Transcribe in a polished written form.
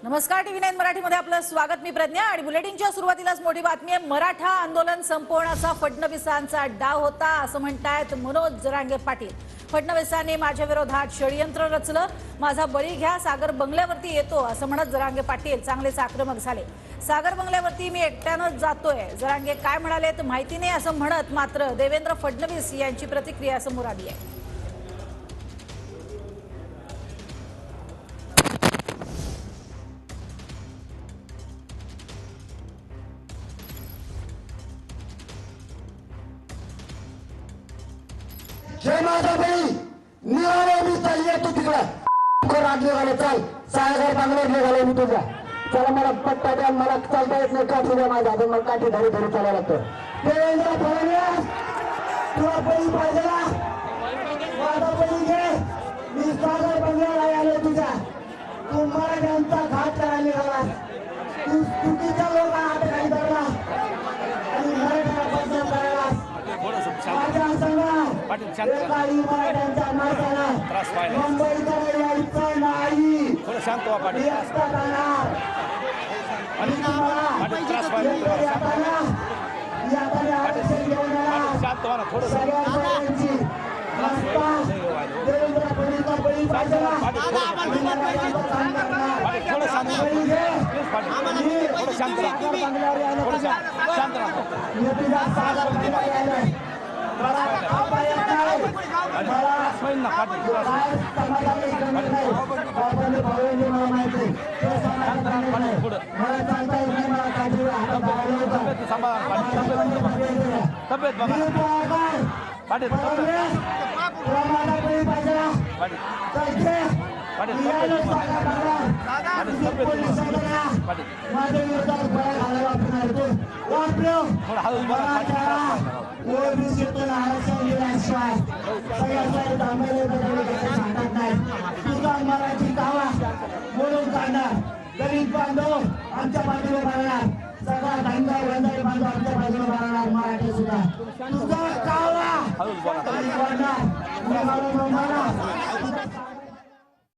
नमस्कार, टीव्ही 9 मराठीमध्ये आपलं स्वागत. मी प्रज्ञा आणि बुलेटिनच्या सुरुवातीलाच मोठी बातमी आहे. मराठा आंदोलन संपवण्याचा फडणवीसांचा डाव होता असं म्हणतायत मनोज जरांगे पाटील. फडणवीसांनी माझ्या विरोधात षडयंत्र रचलं, माझा बळी घ्या, सागर बंगल्यावरती येतो असं म्हणत जरांगे पाटील चांगलेच आक्रमक झाले. सागर बंगल्यावरती मी एकट्यानंच जातोय, जरांगे काय म्हणाले तर माहिती नाही असं म्हणत मात्र देवेंद्र फडणवीस यांची प्रतिक्रिया समोर आली आहे. जय माझा बाई निघाले मी चालली तू तिकडं रात निघाले. चाल सागर बांगल्यावर निघाले मी तुझ्या. चला मला पट्टा द्या, मला चालता येत नाही. काठी द्या माझ्या हातात, मला काठी धरी धरी चालायला लागतं. देवेंद्र फडणवीस तुला बळी पाहिजे ना, माझा बळी घे. मी सागर बांगल्यावर आलो तुझ्या. तू मराठ्यांचा घात करायला निघाला, तू चुकीच्या लोकांना हाताखाली धरला आणि मराठ्याला बदनाम करायला. माझ्या संघ एकाही मराठ्यांच्या माणसाला मुंबईकडे यायचं नाही. मी एकटा जाणार. आणि तुम्हाला येताना आरक्षण घेऊन येणार. सगळ्या सगळ्यांची रस्ता देवेंद्र फडणवीसचा बळी पाहिजे ना, मी मराठ्यांचं काम करणार. बळी घे. मी सागर बंगल्यावर यायला तुझ्या. मी तुझ्या सागर बंगल्यावर यायला. मला खापा येत नाही, मला काय समाजाने गणित नाही. बाबांनी भावंडी मला माहिती ते समाजात नाही. मला सांगता येत नाही, मला काठीवर हात घालायला होता. तुला माझा बळी पाहिजे ना, तर घे. मी आलो सागर बंगल्यावर. तुम्ही पोलिसांना या. माझ्या विरोधात बळा घालायला वापरणार तू वापरो. मला ओबीसीतून आरक्षण दिल्याशिवाय सगळ्या थांबले सांगत नाही. तुझा मराठी कावा बोलून काढणार. गरीब बांधव आमच्या बाजूला राहणार, सगळा धंदा वंदारी बांधव आमच्या बाजूला राहणार. मराठी सुद्धा तुझा कावा